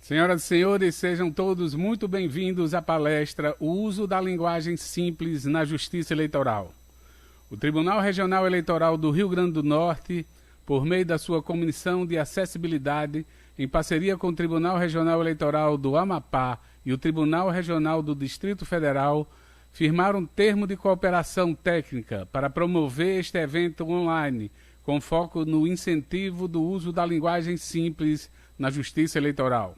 Senhoras e senhores, sejam todos muito bem-vindos à palestra O Uso da Linguagem Simples na Justiça Eleitoral. O Tribunal Regional Eleitoral do Rio Grande do Norte, por meio da sua Comissão de Acessibilidade, em parceria com o Tribunal Regional Eleitoral do Amapá e o Tribunal Regional do Distrito Federal, firmaram um termo de cooperação técnica para promover este evento online, com foco no incentivo do uso da linguagem simples na Justiça Eleitoral.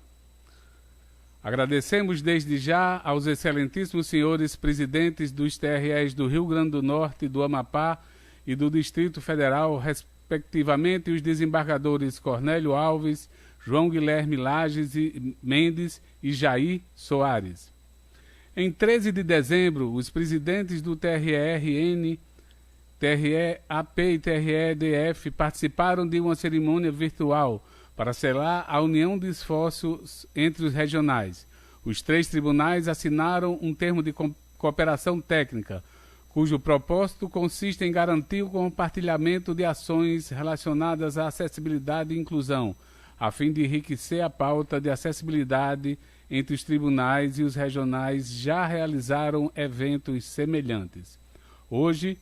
Agradecemos desde já aos excelentíssimos senhores presidentes dos TREs do Rio Grande do Norte, do Amapá e do Distrito Federal, respectivamente os desembargadores Cornélio Alves, João Guilherme Lages e Mendes e Jair Soares. Em 13 de dezembro, os presidentes do TRE-RN, TRE-AP e TRE-DF participaram de uma cerimônia virtual para selar a união de esforços entre os regionais. Os três tribunais assinaram um termo de cooperação técnica, cujo propósito consiste em garantir o compartilhamento de ações relacionadas à acessibilidade e inclusão, a fim de enriquecer a pauta de acessibilidade entre os tribunais e os regionais já realizaram eventos semelhantes. Hoje,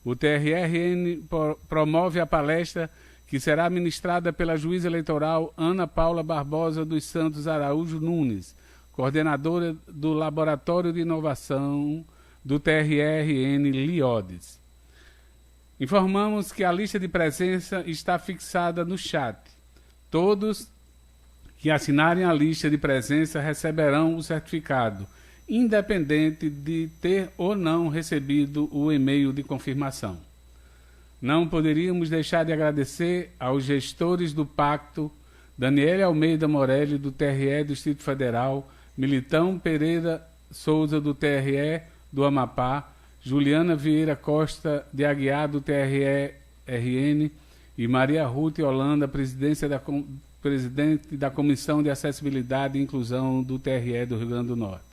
o TRE-RN promove a palestra que será ministrada pela juíza eleitoral Ana Paula Barbosa dos Santos Araújo Nunes, coordenadora do Laboratório de Inovação do TRE-RN Liodes. Informamos que a lista de presença está fixada no chat. Todos que assinarem a lista de presença receberão o certificado, independente de ter ou não recebido o e-mail de confirmação. Não poderíamos deixar de agradecer aos gestores do Pacto, Daniele Almeida Morelli, do TRE do Distrito Federal, Militão Pereira Souza, do TRE do Amapá, Juliana Vieira Costa de Aguiar, do TRE-RN, e Maria Ruth Holanda, presidente da Comissão de Acessibilidade e Inclusão do TRE do Rio Grande do Norte.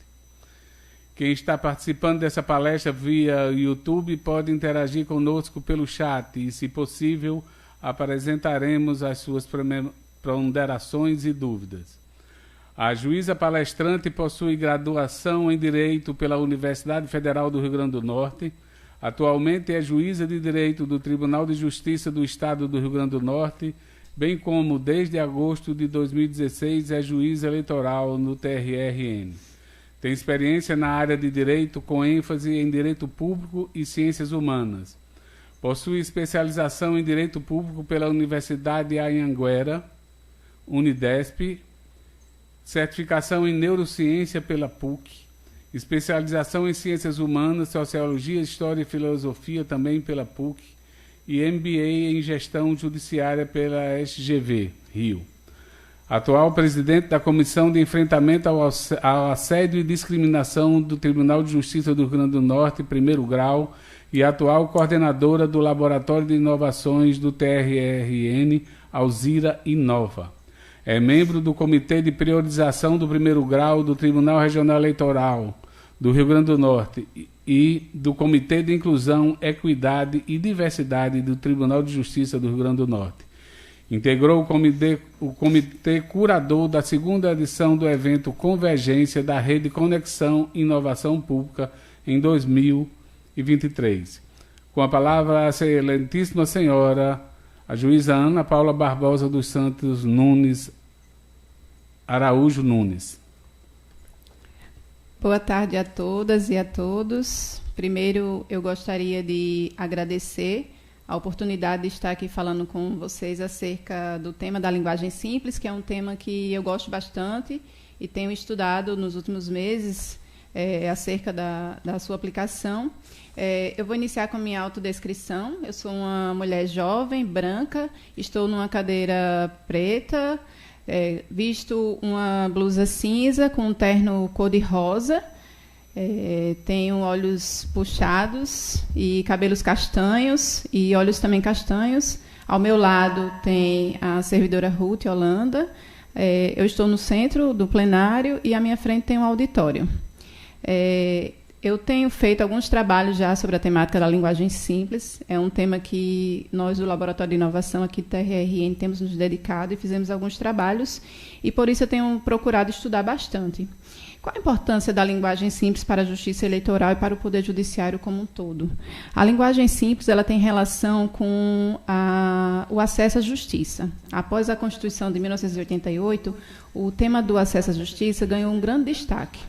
Quem está participando dessa palestra via YouTube pode interagir conosco pelo chat e, se possível, apresentaremos as suas ponderações e dúvidas. A juíza palestrante possui graduação em Direito pela Universidade Federal do Rio Grande do Norte. Atualmente é juíza de Direito do Tribunal de Justiça do Estado do Rio Grande do Norte, bem como, desde agosto de 2016, é juíza eleitoral no TRE-RN. Tem experiência na área de Direito, com ênfase em Direito Público e Ciências Humanas. Possui especialização em Direito Público pela Universidade Anhanguera, Unidesp, certificação em Neurociência pela PUC, especialização em Ciências Humanas, Sociologia, História e Filosofia também pela PUC e MBA em Gestão Judiciária pela SGV, Rio. Atual presidente da Comissão de Enfrentamento ao Assédio e Discriminação do Tribunal de Justiça do Rio Grande do Norte, primeiro grau, e atual coordenadora do Laboratório de Inovações do TRE-RN, Alzira Inova. É membro do Comitê de Priorização do primeiro grau do Tribunal Regional Eleitoral do Rio Grande do Norte e do Comitê de Inclusão, Equidade e Diversidade do Tribunal de Justiça do Rio Grande do Norte. Integrou o comitê curador da segunda edição do evento Convergência da Rede Conexão e Inovação Pública em 2023. Com a palavra a excelentíssima senhora, a juíza Ana Paula Barbosa dos Santos Nunes Araújo Nunes. Boa tarde a todas e a todos. Primeiro, eu gostaria de agradecer a oportunidade de estar aqui falando com vocês acerca do tema da linguagem simples, que é um tema que eu gosto bastante e tenho estudado nos últimos meses acerca da sua aplicação. Eu vou iniciar com a minha autodescrição. Eu sou uma mulher jovem, branca, estou numa cadeira preta, visto uma blusa cinza com um terno cor-de-rosa. Tenho olhos puxados e cabelos castanhos e olhos também castanhos. Ao meu lado tem a servidora Ruth Holanda. Eu estou no centro do plenário e à minha frente tem um auditório. Eu tenho feito alguns trabalhos já sobre a temática da linguagem simples. É um tema que nós, do Laboratório de Inovação aqui do TRRN, temos nos dedicado e fizemos alguns trabalhos, e por isso eu tenho procurado estudar bastante. Qual a importância da linguagem simples para a justiça eleitoral e para o Poder Judiciário como um todo? A linguagem simples ela tem relação com o acesso à justiça. Após a Constituição de 1988, o tema do acesso à justiça ganhou um grande destaque.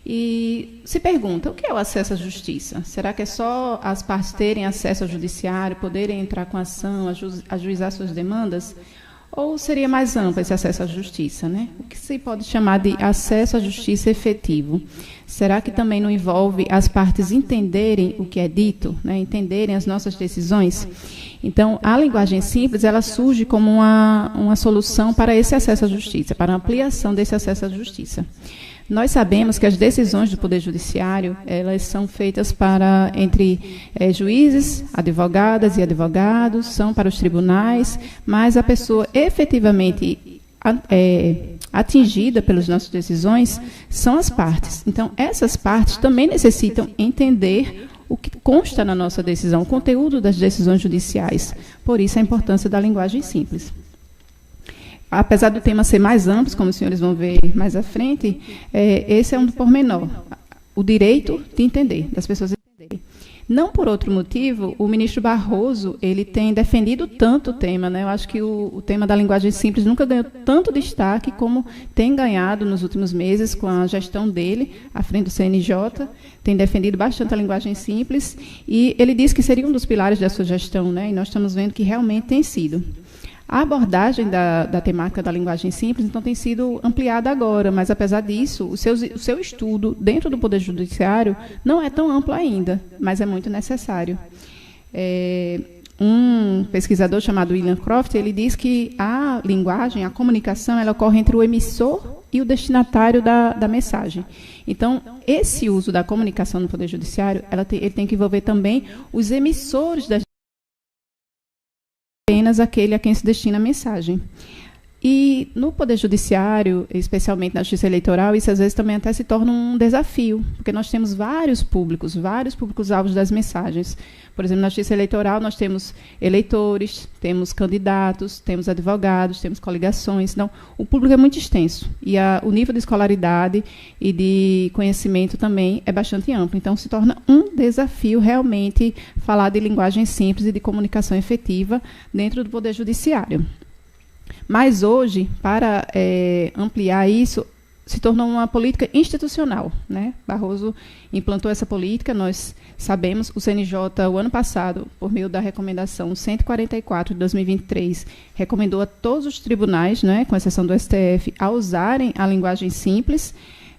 E se pergunta, o que é o acesso à justiça? Será que é só as partes terem acesso ao judiciário, poderem entrar com ação, ajuizar suas demandas? Ou seria mais amplo esse acesso à justiça, né? O que se pode chamar de acesso à justiça efetivo? Será que também não envolve as partes entenderem o que é dito, né? Entenderem as nossas decisões? Então, a linguagem simples ela surge como uma solução para esse acesso à justiça, para a ampliação desse acesso à justiça. Nós sabemos que as decisões do Poder Judiciário, elas são feitas entre juízes, advogadas e advogados, são para os tribunais, mas a pessoa efetivamente atingida pelas nossas decisões são as partes. Então, essas partes também necessitam entender o que consta na nossa decisão, o conteúdo das decisões judiciais. Por isso, a importância da linguagem simples. Apesar do tema ser mais amplo, como os senhores vão ver mais à frente, esse é um pormenor, o direito de entender, das pessoas entenderem. Não por outro motivo, o ministro Barroso ele tem defendido tanto o tema, né? Eu acho que o tema da linguagem simples nunca ganhou tanto destaque como tem ganhado nos últimos meses com a gestão dele, à frente do CNJ, tem defendido bastante a linguagem simples, e ele disse que seria um dos pilares da sua gestão, né? E nós estamos vendo que realmente tem sido. A abordagem da temática da linguagem simples, então, tem sido ampliada agora, mas, apesar disso, o seu estudo dentro do Poder Judiciário não é tão amplo ainda, mas é muito necessário. Um pesquisador chamado William Croft, ele diz que a linguagem, a comunicação, ela ocorre entre o emissor e o destinatário da mensagem. Então, esse uso da comunicação no Poder Judiciário, ele tem que envolver também os emissores das apenas aquele a quem se destina a mensagem. E no Poder Judiciário, especialmente na Justiça Eleitoral, isso às vezes também até se torna um desafio, porque nós temos vários públicos-alvos das mensagens. Por exemplo, na Justiça Eleitoral nós temos eleitores, temos candidatos, temos advogados, temos coligações. Então, o público é muito extenso e o nível de escolaridade e de conhecimento também é bastante amplo. Então, se torna um desafio realmente falar de linguagem simples e de comunicação efetiva dentro do Poder Judiciário. Mas hoje, para ampliar isso, se tornou uma política institucional, né? Barroso implantou essa política, nós sabemos, o CNJ, o ano passado, por meio da recomendação 144 de 2023, recomendou a todos os tribunais, né, com exceção do STF, a usarem a linguagem simples.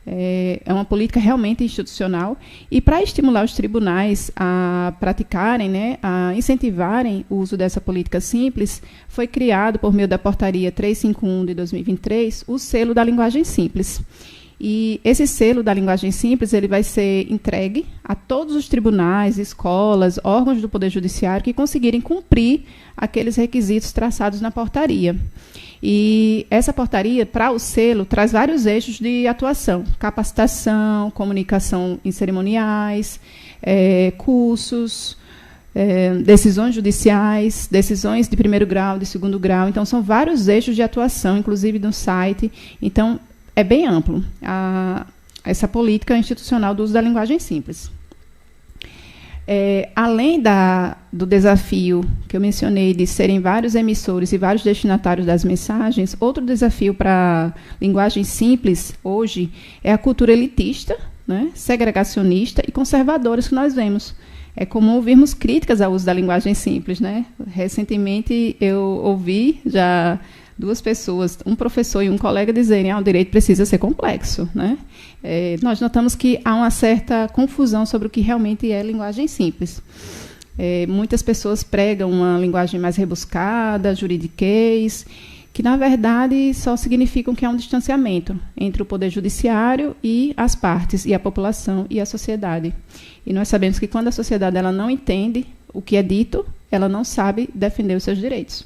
É uma política realmente institucional, e para estimular os tribunais a praticarem, né, a incentivarem o uso dessa política simples, foi criado, por meio da portaria 351 de 2023, o selo da linguagem simples. E esse selo da linguagem simples ele vai ser entregue a todos os tribunais, escolas, órgãos do Poder Judiciário que conseguirem cumprir aqueles requisitos traçados na portaria. E essa portaria, para o selo, traz vários eixos de atuação: capacitação, comunicação em cerimoniais, cursos, decisões judiciais, decisões de primeiro grau, de segundo grau. Então, são vários eixos de atuação, inclusive no site. Então, é bem amplo essa política institucional do uso da linguagem simples. Além do desafio que eu mencionei de serem vários emissores e vários destinatários das mensagens, outro desafio para a linguagem simples hoje é a cultura elitista, né, segregacionista e conservadora que nós vemos. É comum ouvirmos críticas ao uso da linguagem simples, né? Recentemente eu ouvi já duas pessoas, um professor e um colega, dizerem que o direito precisa ser complexo, né? Nós notamos que há uma certa confusão sobre o que realmente é linguagem simples. Muitas pessoas pregam uma linguagem mais rebuscada, juridiquês, que, na verdade, só significam que há um distanciamento entre o Poder Judiciário e as partes, e a população e a sociedade. E nós sabemos que, quando a sociedade ela não entende o que é dito, ela não sabe defender os seus direitos.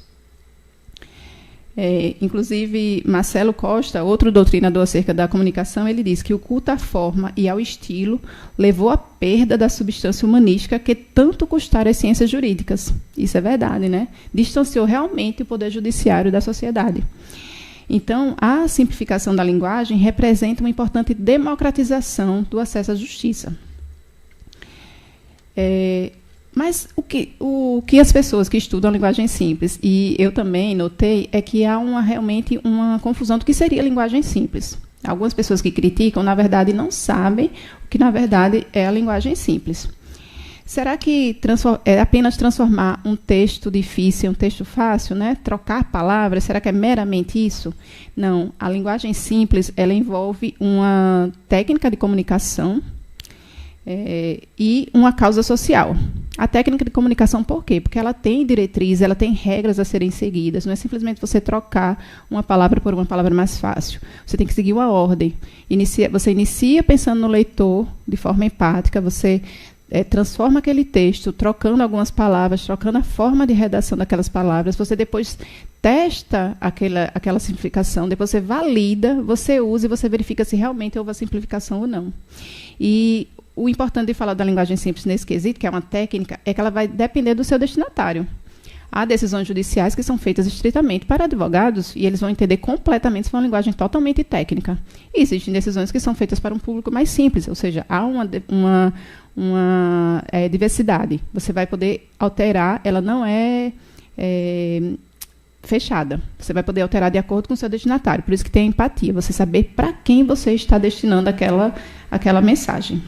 Inclusive, Marcelo Costa, outro doutrinador acerca da comunicação, ele diz que o culto à forma e ao estilo levou à perda da substância humanística que tanto custaram as ciências jurídicas. Isso é verdade, né? Distanciou realmente o poder judiciário da sociedade. Então, a simplificação da linguagem representa uma importante democratização do acesso à justiça. Mas o que as pessoas que estudam a linguagem simples, e eu também notei, é que há realmente uma confusão do que seria a linguagem simples. Algumas pessoas que criticam, na verdade, não sabem o que, na verdade, é a linguagem simples. Será que é apenas transformar um texto difícil em um texto fácil, né? Trocar palavras? Será que é meramente isso? Não. A linguagem simples, ela envolve uma técnica de comunicação e uma causa social. A técnica de comunicação, por quê? Porque ela tem diretrizes, ela tem regras a serem seguidas. Não é simplesmente você trocar uma palavra por uma palavra mais fácil. Você tem que seguir uma ordem. Você inicia pensando no leitor de forma empática, você transforma aquele texto, trocando algumas palavras, trocando a forma de redação daquelas palavras. Você depois testa aquela simplificação, depois você valida, você usa e você verifica se realmente houve a simplificação ou não. E o importante de falar da linguagem simples nesse quesito, que é uma técnica, é que ela vai depender do seu destinatário. Há decisões judiciais que são feitas estritamente para advogados e eles vão entender completamente se for uma linguagem totalmente técnica. E existem decisões que são feitas para um público mais simples, ou seja, há uma diversidade. Você vai poder alterar, ela não é fechada. Você vai poder alterar de acordo com o seu destinatário. Por isso que tem empatia, você saber para quem você está destinando aquela mensagem.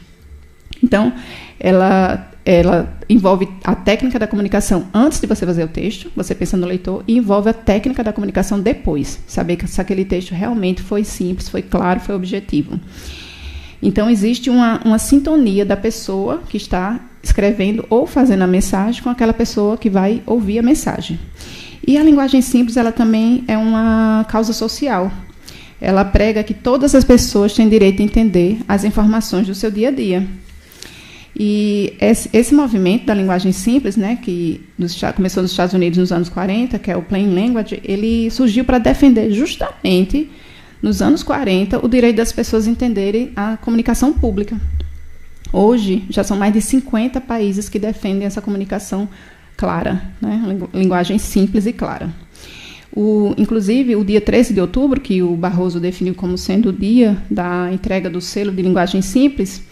Então, ela envolve a técnica da comunicação antes de você fazer o texto, você pensa no leitor, e envolve a técnica da comunicação depois, saber se aquele texto realmente foi simples, foi claro, foi objetivo. Então, existe uma sintonia da pessoa que está escrevendo ou fazendo a mensagem com aquela pessoa que vai ouvir a mensagem. E a linguagem simples, ela também é uma causa social. Ela prega que todas as pessoas têm direito a entender as informações do seu dia a dia. E esse movimento da linguagem simples, né, que começou nos Estados Unidos nos anos 40, que é o Plain Language, ele surgiu para defender justamente, nos anos 40, o direito das pessoas entenderem a comunicação pública. Hoje, já são mais de 50 países que defendem essa comunicação clara, né, linguagem simples e clara. Inclusive, o dia 13 de outubro, que o Barroso definiu como sendo o dia da entrega do selo de linguagem simples,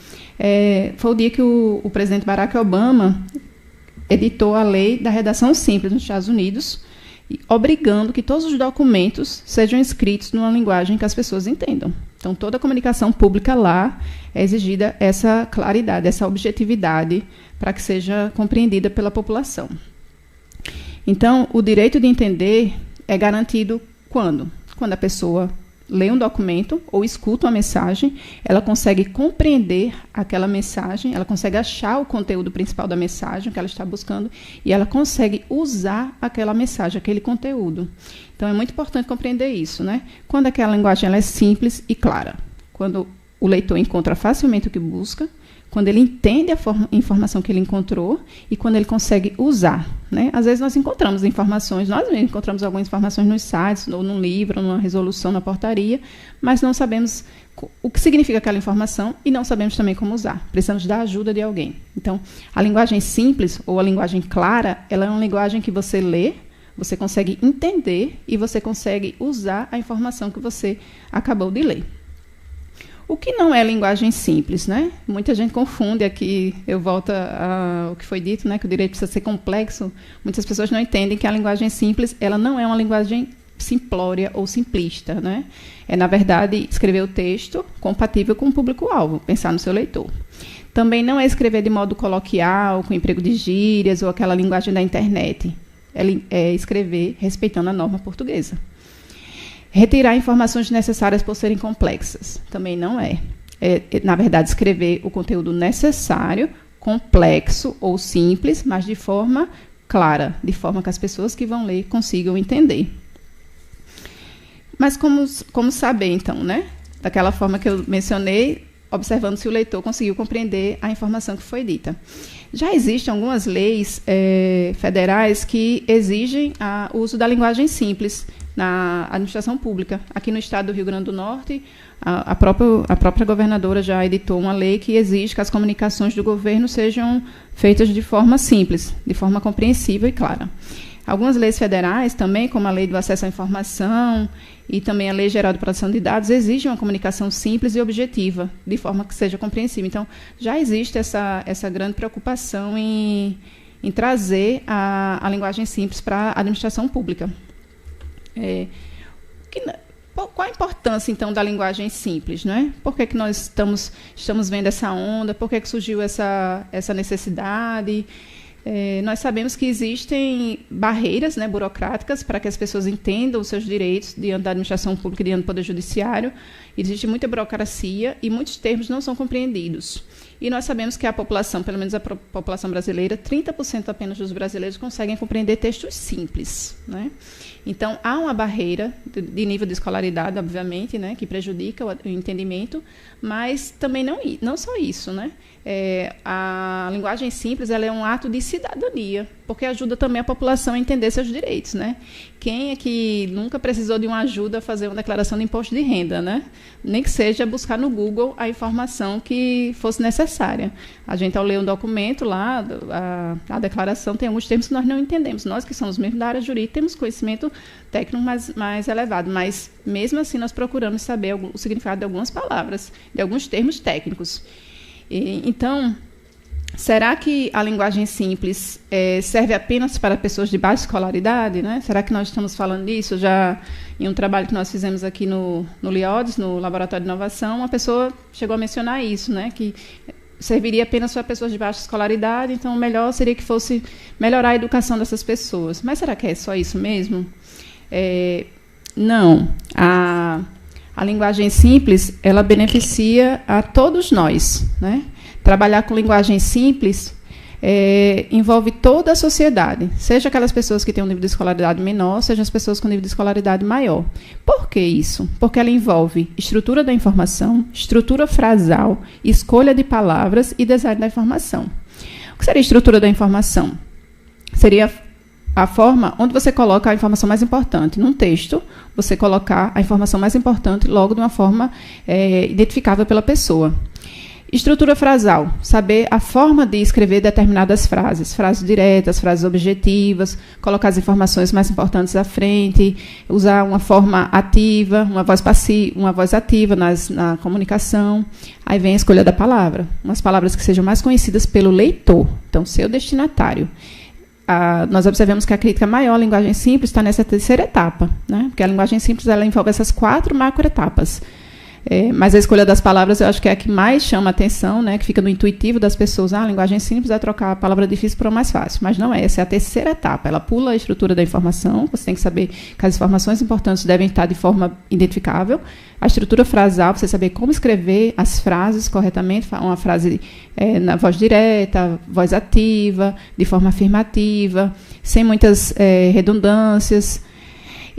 foi o dia que o presidente Barack Obama editou a lei da redação simples nos Estados Unidos, obrigando que todos os documentos sejam escritos numa linguagem que as pessoas entendam. Então, toda a comunicação pública lá é exigida essa claridade, essa objetividade, para que seja compreendida pela população. Então, o direito de entender é garantido quando? Quando a pessoa lê um documento ou escuta uma mensagem, ela consegue compreender aquela mensagem, ela consegue achar o conteúdo principal da mensagem que ela está buscando e ela consegue usar aquela mensagem, aquele conteúdo. Então, é muito importante compreender isso, né? Quando aquela linguagem ela é simples e clara, quando o leitor encontra facilmente o que busca, quando ele entende a informação que ele encontrou e quando ele consegue usar, né? Às vezes nós encontramos informações, nós mesmos encontramos algumas informações nos sites, ou num livro, ou numa resolução na portaria, mas não sabemos o que significa aquela informação e não sabemos também como usar. Precisamos da ajuda de alguém. Então, a linguagem simples ou a linguagem clara, ela é uma linguagem que você lê, você consegue entender e você consegue usar a informação que você acabou de ler. O que não é linguagem simples, né? Muita gente confunde aqui, eu volto ao que foi dito, né, que o direito precisa ser complexo. Muitas pessoas não entendem que a linguagem simples, ela não é uma linguagem simplória ou simplista, né? É, na verdade, escrever o texto compatível com o público-alvo, pensar no seu leitor. Também não é escrever de modo coloquial, com emprego de gírias ou aquela linguagem da internet. É escrever respeitando a norma portuguesa. Retirar informações necessárias por serem complexas. Também não é. Na verdade, escrever o conteúdo necessário, complexo ou simples, mas de forma clara, de forma que as pessoas que vão ler consigam entender. Mas como saber, então, né? Daquela forma que eu mencionei, observando se o leitor conseguiu compreender a informação que foi dita. Já existem algumas leis federais que exigem o uso da linguagem simples, na administração pública. Aqui no estado do Rio Grande do Norte, a própria governadora já editou uma lei que exige que as comunicações do governo sejam feitas de forma simples, de forma compreensível e clara. Algumas leis federais também, como a Lei do Acesso à Informação e também a Lei Geral de Proteção de Dados, exigem uma comunicação simples e objetiva, de forma que seja compreensível. Então, já existe essa grande preocupação em trazer a linguagem simples para a administração pública. Qual a importância, então, da linguagem simples, não é? Por que nós estamos vendo essa onda? Por que surgiu essa necessidade? Nós sabemos que existem barreiras, né, burocráticas para que as pessoas entendam os seus direitos diante da administração pública e diante do Poder Judiciário. Existe muita burocracia e muitos termos não são compreendidos. E nós sabemos que a população, pelo menos a população brasileira, 30% apenas dos brasileiros conseguem compreender textos simples, né? Então, há uma barreira de nível de escolaridade, obviamente, né, que prejudica o entendimento, mas também não só isso, né? A linguagem simples, ela é um ato de cidadania, porque ajuda também a população a entender seus direitos, né? Quem é que nunca precisou de uma ajuda a fazer uma declaração de imposto de renda, né? Nem que seja buscar no Google a informação que fosse necessária. A gente, ao ler um documento lá, a declaração tem alguns termos que nós não entendemos. Nós, que somos mesmo da área jurídica, temos conhecimento técnico mais elevado, mas, mesmo assim, nós procuramos saber o significado de algumas palavras, de alguns termos técnicos. Então, será que a linguagem simples serve apenas para pessoas de baixa escolaridade, né? Será que nós estamos falando disso? Já em um trabalho que nós fizemos aqui no LIODES, no Laboratório de Inovação, uma pessoa chegou a mencionar isso, né? Que serviria apenas para pessoas de baixa escolaridade, então o melhor seria que fosse melhorar a educação dessas pessoas. Mas será que é só isso mesmo? Não. A linguagem simples, ela beneficia a todos nós, né? Trabalhar com linguagem simples envolve toda a sociedade, seja aquelas pessoas que têm um nível de escolaridade menor, seja as pessoas com nível de escolaridade maior. Por que isso? Porque ela envolve estrutura da informação, estrutura frasal, escolha de palavras e design da informação. O que seria a estrutura da informação? Seria a forma onde você coloca a informação mais importante. Num texto, você colocar a informação mais importante logo de uma forma identificável pela pessoa. Estrutura frasal, saber a forma de escrever determinadas frases diretas, frases objetivas, colocar as informações mais importantes à frente, usar uma forma ativa, uma voz passiva, uma voz ativa na comunicação. Aí vem a escolha da palavra, umas palavras que sejam mais conhecidas pelo leitor, então, seu destinatário. Nós observamos que a crítica maior à linguagem simples está nessa terceira etapa, né? Porque a linguagem simples ela envolve essas 4 macroetapas. Mas a escolha das palavras eu acho que é a que mais chama a atenção, né? Que fica no intuitivo das pessoas. A linguagem simples é trocar a palavra difícil por uma mais fácil. Mas não é, essa é a terceira etapa. Ela pula a estrutura da informação, você tem que saber que as informações importantes devem estar de forma identificável. A estrutura frasal, você saber como escrever as frases corretamente, uma frase na voz direta, voz ativa, de forma afirmativa, sem muitas redundâncias.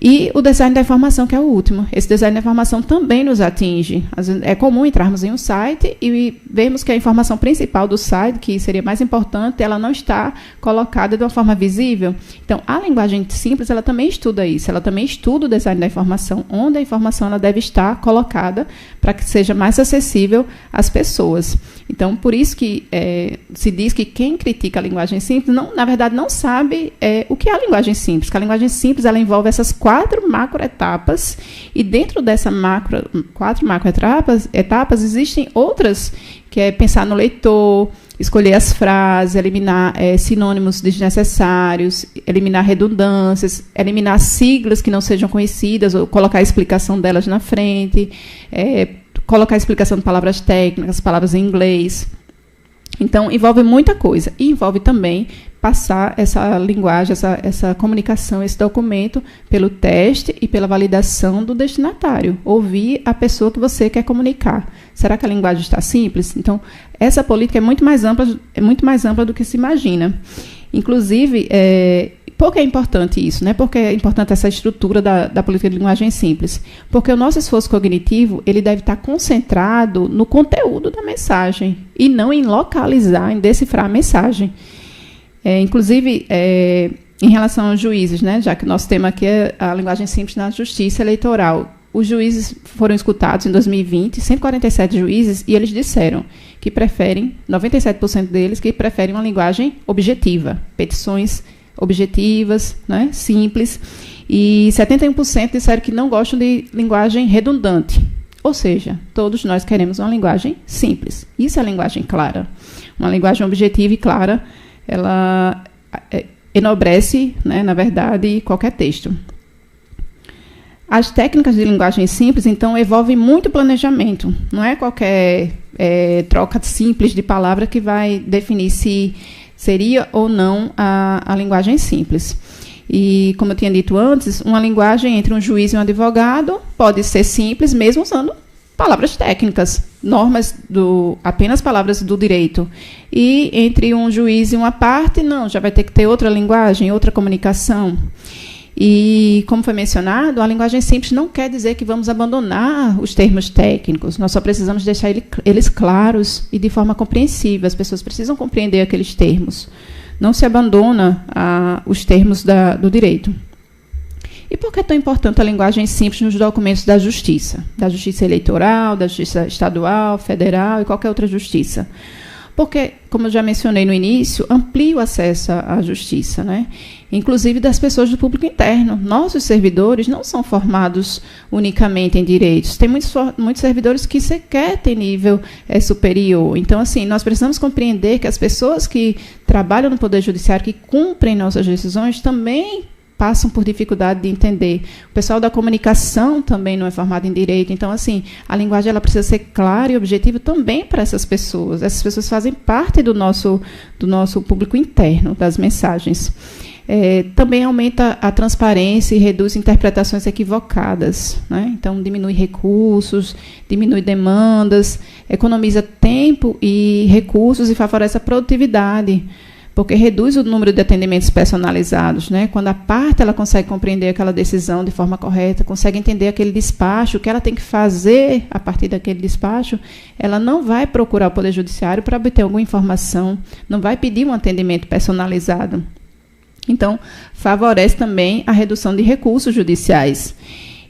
E o design da informação, que é o último. Esse design da informação também nos atinge. É comum entrarmos em um site e vermos que a informação principal do site, que seria mais importante, ela não está colocada de uma forma visível. Então, a linguagem simples, ela também estuda isso. Ela também estuda o design da informação, onde a informação ela deve estar colocada para que seja mais acessível às pessoas. Então, por isso que se diz que quem critica a linguagem simples, na verdade, não sabe o que é a linguagem simples. Porque a linguagem simples ela envolve essas 4 macroetapas, e dentro dessas 4 macroetapas existem outras, que é pensar no leitor, escolher as frases, eliminar sinônimos desnecessários, eliminar redundâncias, eliminar siglas que não sejam conhecidas, ou colocar a explicação delas na frente, colocar a explicação de palavras técnicas, palavras em inglês. Então, envolve muita coisa. E envolve também passar essa linguagem, essa comunicação, esse documento pelo teste e pela validação do destinatário. Ouvir a pessoa que você quer comunicar. Será que a linguagem está simples? Então, essa política é muito mais ampla do que se imagina. Inclusive, por que é importante isso, né? Por que é importante essa estrutura da política de linguagem simples? Porque o nosso esforço cognitivo ele deve estar concentrado no conteúdo da mensagem e não em localizar, em decifrar a mensagem. Inclusive, em relação aos juízes, né, já que o nosso tema aqui é a linguagem simples na justiça eleitoral, os juízes foram escutados em 2020, 147 juízes, e eles disseram que preferem, 97% deles, que preferem uma linguagem objetiva, petições objetivas, né, simples, e 71% disseram que não gostam de linguagem redundante. Ou seja, todos nós queremos uma linguagem simples. Isso é a linguagem clara. Uma linguagem objetiva e clara, ela enobrece, né, na verdade, qualquer texto. As técnicas de linguagem simples, então, envolvem muito planejamento. Não é qualquer troca simples de palavra que vai definir se seria ou não a linguagem simples. E, como eu tinha dito antes, uma linguagem entre um juiz e um advogado pode ser simples, mesmo usando palavras técnicas, normas, apenas palavras do direito. E entre um juiz e uma parte, não, já vai ter que ter outra linguagem, outra comunicação. E, como foi mencionado, a linguagem simples não quer dizer que vamos abandonar os termos técnicos. Nós só precisamos deixar eles claros e de forma compreensível. As pessoas precisam compreender aqueles termos. Não se abandona os termos do direito. E por que é tão importante a linguagem simples nos documentos da justiça? Da justiça eleitoral, da justiça estadual, federal e qualquer outra justiça. Porque, como eu já mencionei no início, amplia o acesso à justiça, né? Inclusive das pessoas do público interno. Nossos servidores não são formados unicamente em direitos. Tem muitos servidores que sequer têm nível superior. Então, assim, nós precisamos compreender que as pessoas que trabalham no Poder Judiciário, que cumprem nossas decisões, também passam por dificuldade de entender. O pessoal da comunicação também não é formado em direito. Então, assim, a linguagem ela precisa ser clara e objetiva também para essas pessoas. Essas pessoas fazem parte do nosso público interno, das mensagens. Também aumenta a transparência e reduz interpretações equivocadas, né? Então, diminui recursos, diminui demandas, economiza tempo e recursos e favorece a produtividade, porque reduz o número de atendimentos personalizados, né? Quando a parte ela consegue compreender aquela decisão de forma correta, consegue entender aquele despacho, o que ela tem que fazer a partir daquele despacho, ela não vai procurar o Poder Judiciário para obter alguma informação, não vai pedir um atendimento personalizado. Então, favorece também a redução de recursos judiciais.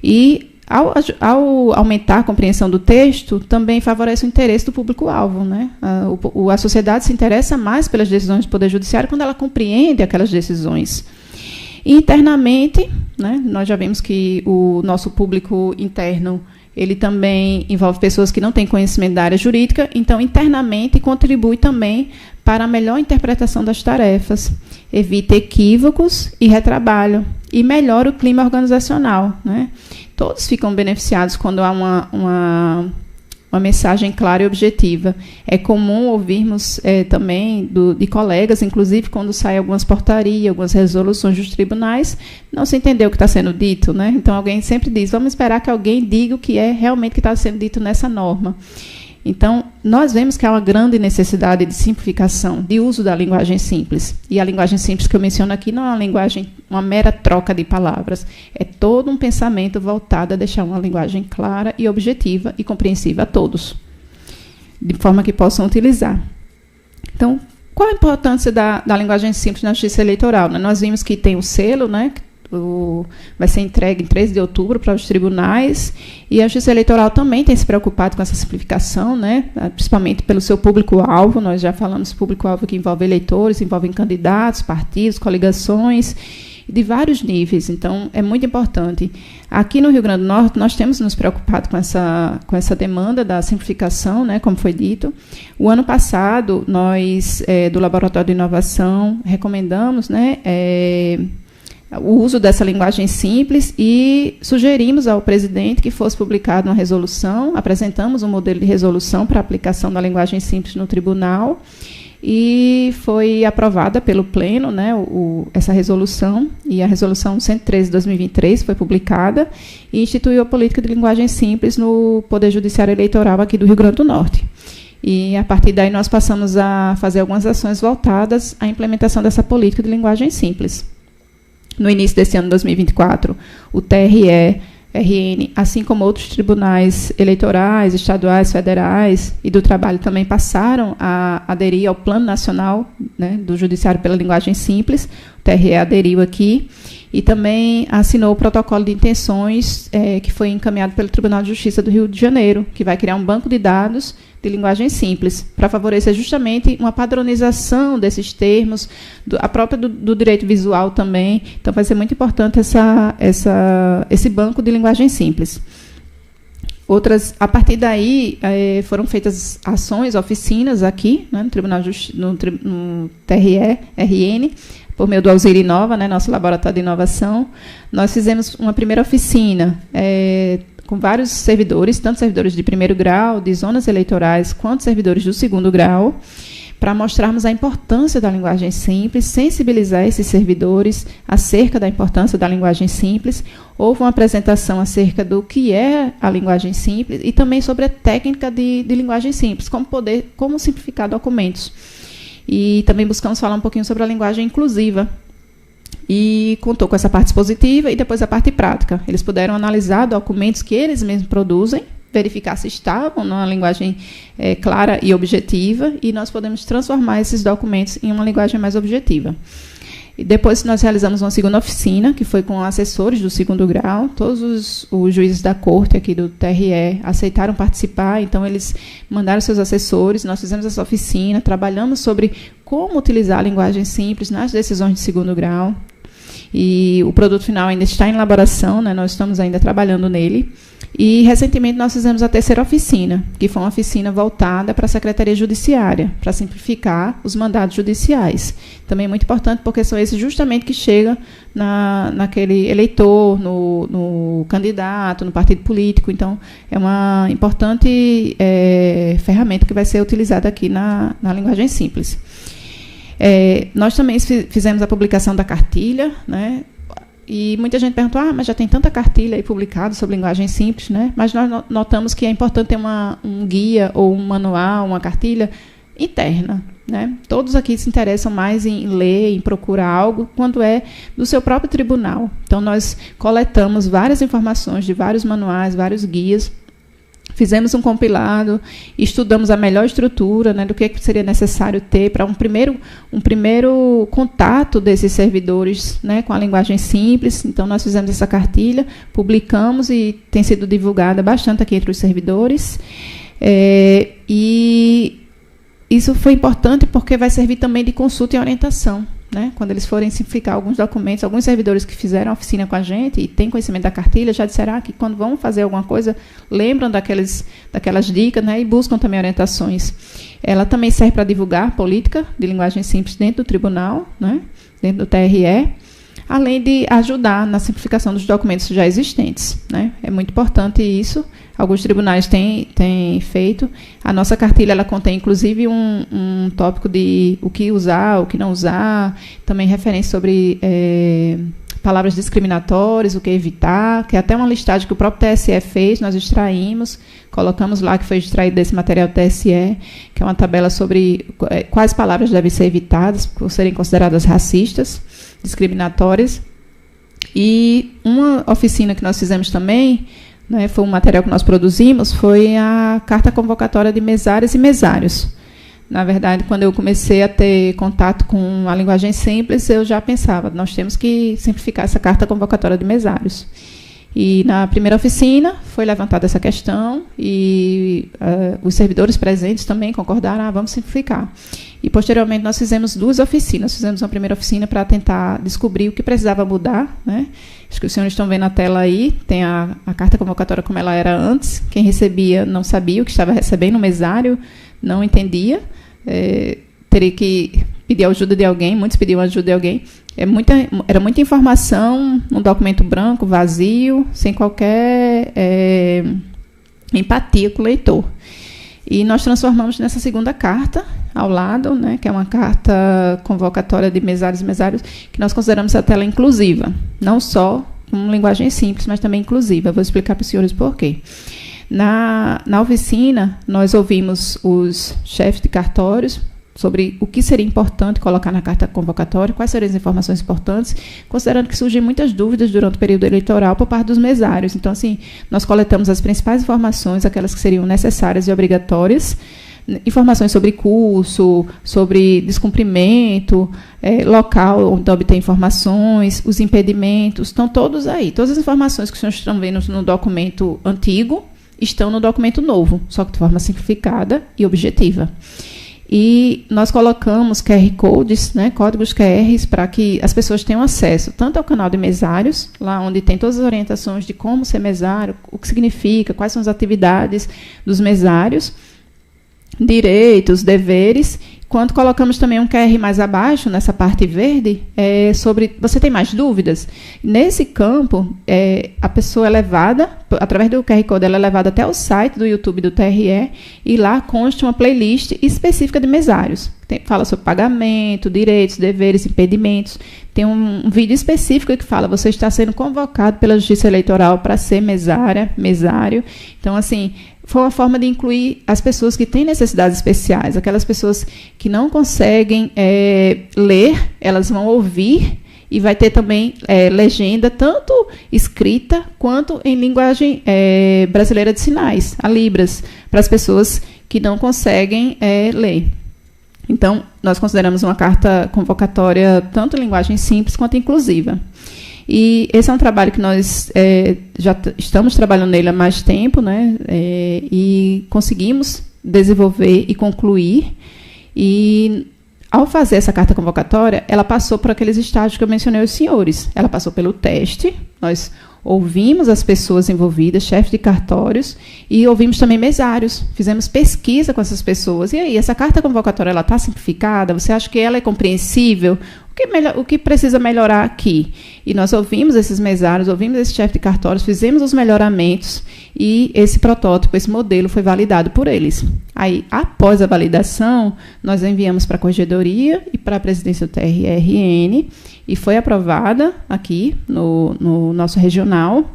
E, ao aumentar a compreensão do texto, também favorece o interesse do público-alvo, né? A sociedade se interessa mais pelas decisões do Poder Judiciário quando ela compreende aquelas decisões. E, internamente, né, nós já vimos que o nosso público interno ele também envolve pessoas que não têm conhecimento da área jurídica, então, internamente, contribui também para a melhor interpretação das tarefas, evita equívocos e retrabalho, e melhora o clima organizacional, né? Todos ficam beneficiados quando há uma mensagem clara e objetiva. É comum ouvirmos também de colegas, inclusive quando saem algumas portarias, algumas resoluções dos tribunais, não se entendeu o que está sendo dito, né? Então, alguém sempre diz, vamos esperar que alguém diga o que é realmente que está sendo dito nessa norma. Então, nós vemos que há uma grande necessidade de simplificação, de uso da linguagem simples. E a linguagem simples que eu menciono aqui não é uma linguagem, uma mera troca de palavras. É todo um pensamento voltado a deixar uma linguagem clara e objetiva e compreensível a todos, de forma que possam utilizar. Então, qual a importância da linguagem simples na justiça eleitoral? Nós vimos que tem o selo, né? Vai ser entregue em 3 de outubro para os tribunais, e a Justiça Eleitoral também tem se preocupado com essa simplificação, né? Principalmente pelo seu público-alvo. Nós já falamos público-alvo que envolve eleitores, envolve candidatos, partidos, coligações, de vários níveis. Então, é muito importante. Aqui no Rio Grande do Norte, nós temos nos preocupado com essa demanda da simplificação, né, como foi dito. O ano passado, nós, do Laboratório de Inovação, recomendamos, né, o uso dessa linguagem simples e sugerimos ao presidente que fosse publicada uma resolução, apresentamos um modelo de resolução para a aplicação da linguagem simples no tribunal e foi aprovada pelo Pleno, né, essa resolução, e a resolução 113 de 2023 foi publicada e instituiu a política de linguagem simples no Poder Judiciário Eleitoral aqui do Rio Grande do Norte. E, a partir daí, nós passamos a fazer algumas ações voltadas à implementação dessa política de linguagem simples. No início desse ano, 2024, o TRE, RN, assim como outros tribunais eleitorais, estaduais, federais e do trabalho também passaram a aderir ao Plano Nacional, né, do Judiciário pela Linguagem Simples. TRE aderiu aqui, e também assinou o protocolo de intenções que foi encaminhado pelo Tribunal de Justiça do Rio de Janeiro, que vai criar um banco de dados de linguagem simples, para favorecer justamente uma padronização desses termos, a própria do direito visual também. Então, vai ser muito importante esse banco de linguagem simples. A partir daí, foram feitas ações, oficinas aqui, né, no Tribunal no TRE-RN, por meio do Alzira Inova, né, nosso laboratório de inovação. Nós fizemos uma primeira oficina com vários servidores, tanto servidores de primeiro grau, de zonas eleitorais, quanto servidores do segundo grau, para mostrarmos a importância da linguagem simples, sensibilizar esses servidores acerca da importância da linguagem simples. Houve uma apresentação acerca do que é a linguagem simples e também sobre a técnica de linguagem simples, como simplificar documentos. E também buscamos falar um pouquinho sobre a linguagem inclusiva. E contou com essa parte expositiva e depois a parte prática. Eles puderam analisar documentos que eles mesmos produzem, verificar se estavam numa linguagem clara e objetiva, e nós podemos transformar esses documentos em uma linguagem mais objetiva. E depois nós realizamos uma segunda oficina, que foi com assessores do segundo grau. Todos os juízes da corte aqui do TRE aceitaram participar, então eles mandaram seus assessores, nós fizemos essa oficina, trabalhamos sobre como utilizar a linguagem simples nas decisões de segundo grau. E o produto final ainda está em elaboração, né? Nós estamos ainda trabalhando nele. E, recentemente, nós fizemos a terceira oficina, que foi uma oficina voltada para a Secretaria Judiciária, para simplificar os mandados judiciais. Também é muito importante, porque são esses justamente que chegam naquele eleitor, no candidato, no partido político. Então, é uma importante ferramenta que vai ser utilizada aqui na linguagem simples. Nós também fizemos a publicação da cartilha, né? E muita gente perguntou, mas já tem tanta cartilha aí publicada sobre linguagem simples, né? Mas nós notamos que é importante ter um guia ou um manual, uma cartilha interna, né? Todos aqui se interessam mais em ler, em procurar algo, quando é do seu próprio tribunal. Então, nós coletamos várias informações de vários manuais, vários guias, fizemos um compilado, estudamos a melhor estrutura, né, do que seria necessário ter para um primeiro contato desses servidores, né, com a linguagem simples. Então, nós fizemos essa cartilha, publicamos e tem sido divulgada bastante aqui entre os servidores. E isso foi importante porque vai servir também de consulta e orientação, né? Quando eles forem simplificar alguns documentos, alguns servidores que fizeram a oficina com a gente e têm conhecimento da cartilha, já disseram que quando vão fazer alguma coisa, lembram daquelas dicas, né? E buscam também orientações. Ela também serve para divulgar política de linguagem simples dentro do tribunal, né? Dentro do TRE, além de ajudar na simplificação dos documentos já existentes, né? É muito importante isso. Alguns tribunais têm feito. A nossa cartilha ela contém, inclusive, um tópico de o que usar, o que não usar, também referência sobre palavras discriminatórias, o que evitar, que é até uma listagem que o próprio TSE fez, nós extraímos, colocamos lá, que foi extraído desse material do TSE, que é uma tabela sobre quais palavras devem ser evitadas por serem consideradas racistas, discriminatórias. E uma oficina que nós fizemos também, né, foi um material que nós produzimos, foi a carta convocatória de mesárias e mesários. Na verdade, quando eu comecei a ter contato com a linguagem simples, eu já pensava, nós temos que simplificar essa carta convocatória de mesários. E na primeira oficina foi levantada essa questão e os servidores presentes também concordaram, vamos simplificar. E, posteriormente, nós fizemos duas oficinas. Fizemos uma primeira oficina para tentar descobrir o que precisava mudar, né? Acho que os senhores estão vendo na tela aí, tem a carta convocatória como ela era antes. Quem recebia não sabia o que estava recebendo, o mesário não entendia. Teria que pedir ajuda de alguém, muitos pediam ajuda de alguém. Era muita informação, um documento branco, vazio, sem qualquer empatia com o leitor. E nós transformamos nessa segunda carta, ao lado, né, que é uma carta convocatória de mesários e mesários, que nós consideramos a tela inclusiva, não só com linguagem simples, mas também inclusiva. Vou explicar para os senhores por quê. Na oficina, nós ouvimos os chefes de cartórios sobre o que seria importante colocar na carta convocatória, quais seriam as informações importantes, considerando que surgem muitas dúvidas durante o período eleitoral por parte dos mesários. Então, assim, nós coletamos as principais informações, aquelas que seriam necessárias e obrigatórias informações sobre curso, sobre descumprimento, local onde obter informações, os impedimentos, estão todos aí. Todas as informações que os senhores estão vendo no documento antigo estão no documento novo, só que de forma simplificada e objetiva. E nós colocamos QR Codes, né, códigos QRs, para que as pessoas tenham acesso tanto ao canal de mesários, lá onde tem todas as orientações de como ser mesário, o que significa, quais são as atividades dos mesários, direitos, deveres, quanto colocamos também um QR mais abaixo, nessa parte verde, sobre, você tem mais dúvidas? Nesse campo, a pessoa é levada, através do QR Code, ela é levada até o site do YouTube do TRE, e lá consta uma playlist específica de mesários. Fala sobre pagamento, direitos, deveres, impedimentos. Tem um vídeo específico que fala, você está sendo convocado pela Justiça Eleitoral para ser mesário. Então, assim, foi uma forma de incluir as pessoas que têm necessidades especiais, aquelas pessoas que não conseguem ler, elas vão ouvir, e vai ter também legenda, tanto escrita quanto em linguagem brasileira de sinais, a Libras, para as pessoas que não conseguem ler. Então, nós consideramos uma carta convocatória tanto em linguagem simples quanto inclusiva. E esse é um trabalho que nós já estamos trabalhando nele há mais tempo, né? E conseguimos desenvolver e concluir. E, ao fazer essa carta convocatória, ela passou por aqueles estágios que eu mencionei aos senhores. Ela passou pelo teste, nós ouvimos as pessoas envolvidas, chefes de cartórios, e ouvimos também mesários. Fizemos pesquisa com essas pessoas. E aí, essa carta convocatória está simplificada? Você acha que ela é compreensível? O que precisa melhorar aqui? E nós ouvimos esses mesários, ouvimos esse chefe de cartórios, fizemos os melhoramentos, e esse protótipo, esse modelo, foi validado por eles. Aí, após a validação, nós enviamos para a Corregedoria e para a presidência do TRE-RN, e foi aprovada aqui no nosso regional,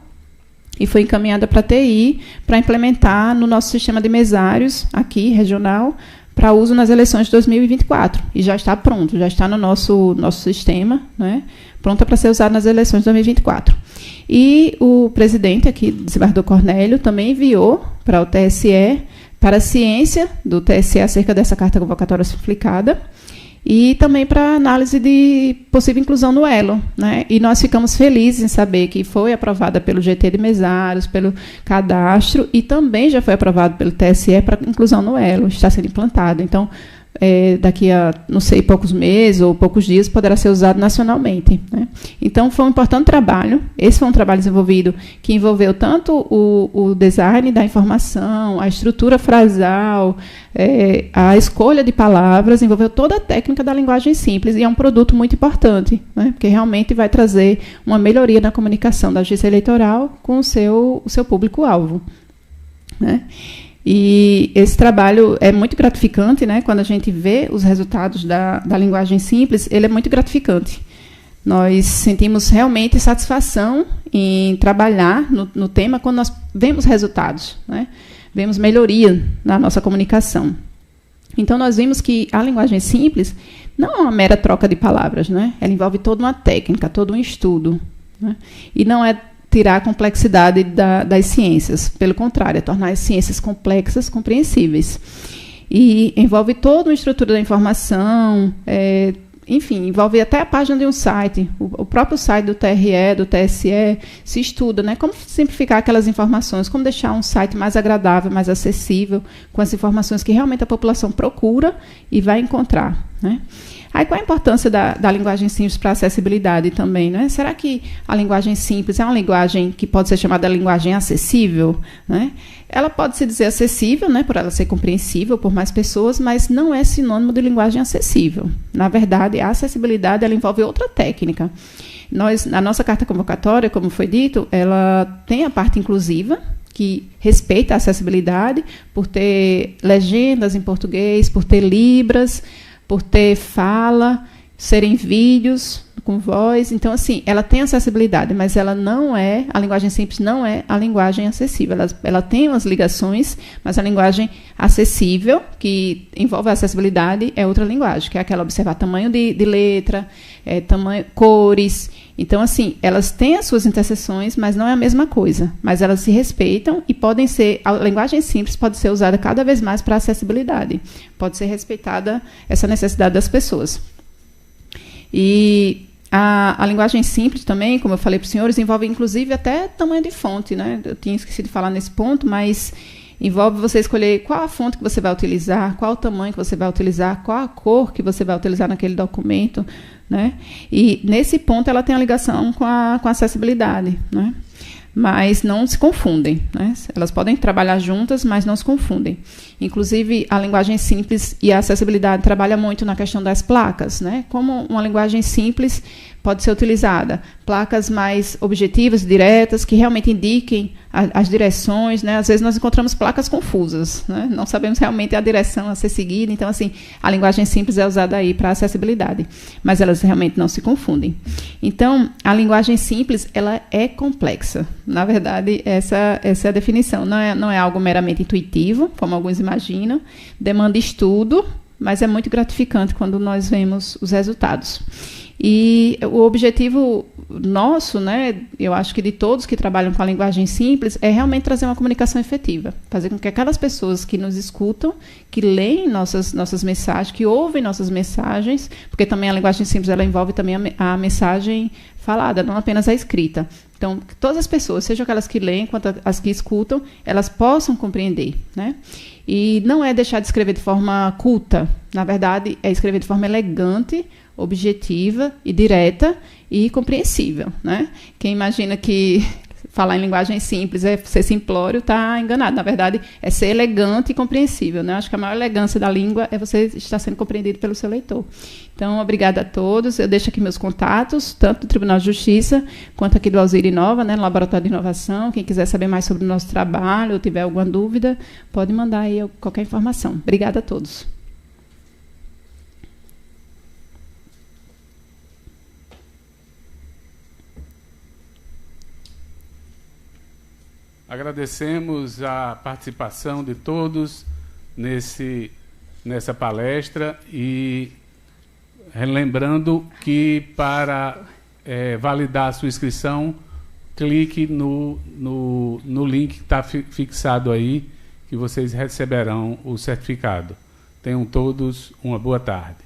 e foi encaminhada para a TI para implementar no nosso sistema de mesários, aqui, regional, para uso nas eleições de 2024. E já está pronto, já está no nosso sistema, né, pronta para ser usado nas eleições de 2024. E o presidente aqui, desembargador Cornélio, também enviou para o TSE, para a ciência do TSE acerca dessa carta convocatória simplificada, e também para análise de possível inclusão no ELO, né? E nós ficamos felizes em saber que foi aprovada pelo GT de Mesários, pelo cadastro, e também já foi aprovado pelo TSE para inclusão no ELO, está sendo implantado. Então, daqui a, não sei, poucos meses ou poucos dias, poderá ser usado nacionalmente, né? Então, foi um importante trabalho. Esse foi um trabalho desenvolvido que envolveu tanto o design da informação, a estrutura frasal, a escolha de palavras, envolveu toda a técnica da linguagem simples, e é um produto muito importante, né? Porque realmente vai trazer uma melhoria na comunicação da Justiça Eleitoral com o seu público-alvo, né? E esse trabalho é muito gratificante, né? Quando a gente vê os resultados da linguagem simples, ele é muito gratificante. Nós sentimos realmente satisfação em trabalhar no tema quando nós vemos resultados, né? Vemos melhoria na nossa comunicação. Então, nós vimos que a linguagem simples não é uma mera troca de palavras, né? Ela envolve toda uma técnica, todo um estudo, né? E não é tirar a complexidade das ciências. Pelo contrário, é tornar as ciências complexas, compreensíveis. E envolve toda uma estrutura da informação, enfim, envolve até a página de um site. O próprio site do TRE, do TSE, se estuda, né? Como simplificar aquelas informações, como deixar um site mais agradável, mais acessível, com as informações que realmente a população procura e vai encontrar, né? Aí, qual a importância da linguagem simples para a acessibilidade também, né? Será que a linguagem simples é uma linguagem que pode ser chamada linguagem acessível, né? Ela pode se dizer acessível, né, por ela ser compreensível por mais pessoas, mas não é sinônimo de linguagem acessível. Na verdade, a acessibilidade ela envolve outra técnica. Na nossa carta convocatória, como foi dito, ela tem a parte inclusiva, que respeita a acessibilidade, por ter legendas em português, por ter libras, por ter fala, serem vídeos, com voz. Então, assim, ela tem acessibilidade, mas ela não é, a linguagem simples não é a linguagem acessível. Ela tem umas ligações, mas a linguagem acessível, que envolve a acessibilidade, é outra linguagem, que é aquela observar tamanho de letra, tamanho, cores. Então, assim, elas têm as suas interseções, mas não é a mesma coisa. Mas elas se respeitam e podem ser... A linguagem simples pode ser usada cada vez mais para acessibilidade. Pode ser respeitada essa necessidade das pessoas. E a linguagem simples também, como eu falei para os senhores, envolve, inclusive, até tamanho de fonte, né? Eu tinha esquecido de falar nesse ponto, mas envolve você escolher qual a fonte que você vai utilizar, qual o tamanho que você vai utilizar, qual a cor que você vai utilizar naquele documento, né? E, nesse ponto, ela tem a ligação com a acessibilidade, né? Mas não se confundem, né? Elas podem trabalhar juntas, mas não se confundem. Inclusive, a linguagem simples e a acessibilidade trabalham muito na questão das placas, né? Como uma linguagem simples pode ser utilizada, placas mais objetivas, diretas, que realmente indiquem as direções, né? Às vezes nós encontramos placas confusas, né? Não sabemos realmente a direção a ser seguida. Então, assim, a linguagem simples é usada aí para acessibilidade, mas elas realmente não se confundem. Então, a linguagem simples, ela é complexa. Na verdade, essa é a definição. Não é algo meramente intuitivo, como alguns imaginam, demanda estudo, mas é muito gratificante quando nós vemos os resultados. E o objetivo nosso, né, eu acho que de todos que trabalham com a linguagem simples, é realmente trazer uma comunicação efetiva, fazer com que aquelas pessoas que nos escutam, que leem nossas mensagens, que ouvem nossas mensagens, porque também a linguagem simples ela envolve também a mensagem falada, não apenas a escrita. Então, que todas as pessoas, sejam aquelas que leem quanto as que escutam, elas possam compreender, né? E não é deixar de escrever de forma culta, na verdade, é escrever de forma elegante, objetiva e direta e compreensível, né? Quem imagina que falar em linguagem simples é ser simplório está enganado. Na verdade, é ser elegante e compreensível, né? Acho que a maior elegância da língua é você estar sendo compreendido pelo seu leitor. Então, obrigada a todos. Eu deixo aqui meus contatos, tanto do Tribunal de Justiça quanto aqui do Alzir Inova, né, no Laboratório de Inovação. Quem quiser saber mais sobre o nosso trabalho ou tiver alguma dúvida, pode mandar aí qualquer informação. Obrigada a todos. Agradecemos a participação de todos nessa palestra e lembrando que para validar a sua inscrição, clique no link que está fixado aí, que vocês receberão o certificado. Tenham todos uma boa tarde.